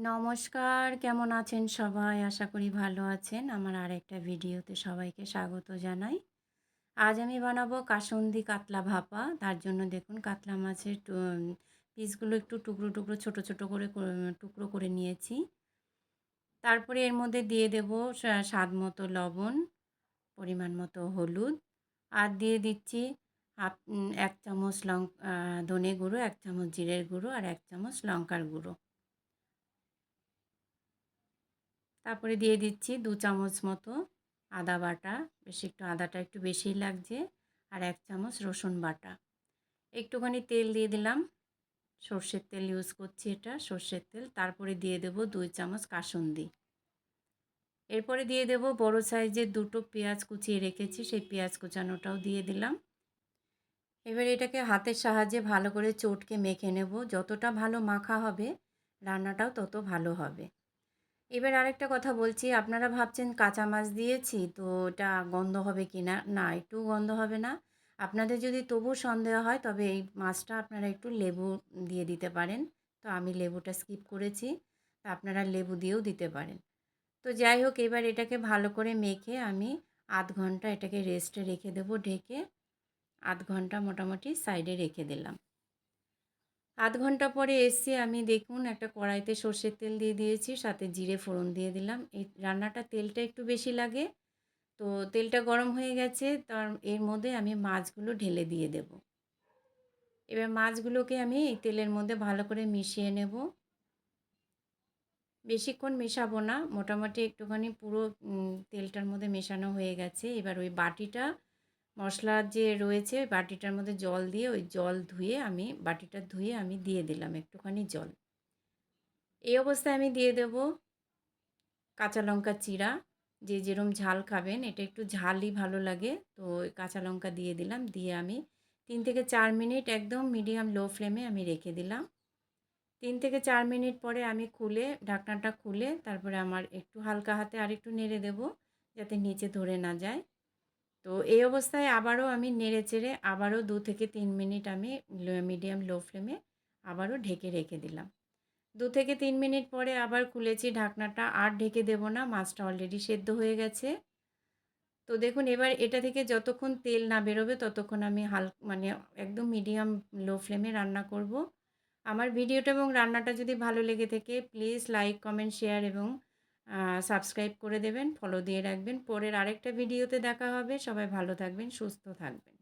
নমস্কার, কেমন আছেন সবাই? আশা করি ভালো আছেন। আমার আরেকটা ভিডিওতে সবাইকে স্বাগত জানাই। আজ আমি বানাবো কাসুন্দি কাতলা ভাপা। তার জন্য দেখুন কাতলা মাছের পিসগুলো একটু টুকরো, টুকরো ছোট, ছোট করে টুকরো করে নিয়েছি। তারপরে এর মধ্যে দিয়ে দেব স্বাদ মতো লবণ, পরিমাণ মতো হলুদ আর দিয়ে দিচ্ছি ১ চামচ ধনে গুঁড়ো, ১ চামচ জিরের গুঁড়ো আর ১ চামচ লঙ্কার গুঁড়ো। তারপরে দিয়ে দিচ্ছি ২ চামচ মতো আদা বাটা, একটু আদাটা একটু বেশিই লাগছে, আর ১ চামচ রসুন বাটা। একটুখানি তেল দিয়ে দিলাম, সর্ষের তেল ইউজ করছি এটা, সর্ষের তেল। তারপরে দিয়ে দেব ২ চামচ কাসুন্দি। এরপরে দিয়ে দেব বড় সাইজের ২টো পেঁয়াজ কুচিয়ে রেখেছি, সেই পেঁয়াজ কুচানোটাও দিয়ে দিলাম। এবার এটাকে হাতের সাহায্যে ভালো করে চটকে মেখে নেব। যতটা ভালো মাখা হবে রান্নাটাও তত ভালো হবে। এবার আরেকটা কথা বলছি, আপনারা ভাবছেন কাঁচা মাছ দিয়েছি তো ওটা গন্ধ হবে কি না? না, একটুও গন্ধ হবে না। আপনাদের যদি তবুও সন্দেহ হয় তবে এই মাছটা আপনারা একটু লেবু দিয়ে দিতে পারেন। তো আমি লেবুটা স্কিপ করেছি। তা আপনারা লেবু দিয়েও দিতে পারেন। তো যাই হোক, এবার এটাকে ভালো করে মেখে আমি ০.৫ ঘন্টা এটাকে রেস্টে রেখে দেবো ঢেকে। ০.৫ ঘন্টা মোটামুটি সাইডে রেখে দিলাম। ০.৫ ঘন্টা পরে এসে আমি দেখুন একটা কড়াইতে সর্ষের তেল দিয়ে দিয়েছি, সাথে জিরে ফোড়ন দিয়ে দিলাম। এই রান্নাটা তেলটা একটু বেশি লাগে। তো তেলটা গরম হয়ে গেছে, এর মধ্যে আমি মাছগুলো ঢেলে দিয়ে দেব। এবার মাছগুলোকে আমি এই তেলের মধ্যে ভালো করে মিশিয়ে নেব। বেশিক্ষণ মেশাবো না, মোটামুটি একটুখানি পুরো তেলটার মধ্যে মেশানো হয়ে গেছে। এবার ওই বাটিটা মশলা যে রয়েছে ওই বাটিটার মধ্যে জল দিয়ে ওই জল ধুয়ে আমি বাটিটা ধুয়ে আমি দিয়ে দিলাম একটুখানি জল। এই অবস্থায় আমি দিয়ে দেব কাঁচা লঙ্কা চিরা। যে যেরম ঝাল খাবেন, এটা একটু ঝালই ভালো লাগে, তো ওই কাঁচা লঙ্কা দিয়ে দিলাম। দিয়ে আমি ৩ থেকে ৪ মিনিট একদম মিডিয়াম লো ফ্লেমে আমি রেখে দিলাম। ৩ থেকে ৪ মিনিট পরে আমি খুলে ঢাকনাটা খুলে তারপরে আমার একটু হালকা হাতে আরেকটু নেড়ে দেব যাতে নিচে ধরে না যায়। তো এই অবস্থায় আবারও আমি নেড়ে চেড়ে আবারও ২ থেকে ৩ মিনিট আমি মিডিয়াম লো ফ্লেমে আবারও ঢেকে রেখে দিলাম। ২ থেকে ৩ মিনিট পরে আবার খুলেছি ঢাকনাটা, আর ঢেকে দেব না, মাছটা অলরেডি সেদ্ধ হয়ে গেছে। তো দেখুন এবার এটা থেকে যতক্ষণ তেল না বেরোবে ততক্ষণ আমি মানে একদম মিডিয়াম লো ফ্লেমে রান্না করব। আমার ভিডিওটা এবং রান্নাটা যদি ভালো লেগে থাকে প্লিজ লাইক, কমেন্ট, শেয়ার এবং সাবস্ক্রাইব করে দেবেন, ফলো দিয়ে রাখবেন। পরের আরেকটা ভিডিওতে দেখা হবে। সবাই ভালো থাকবেন, সুস্থ থাকবেন।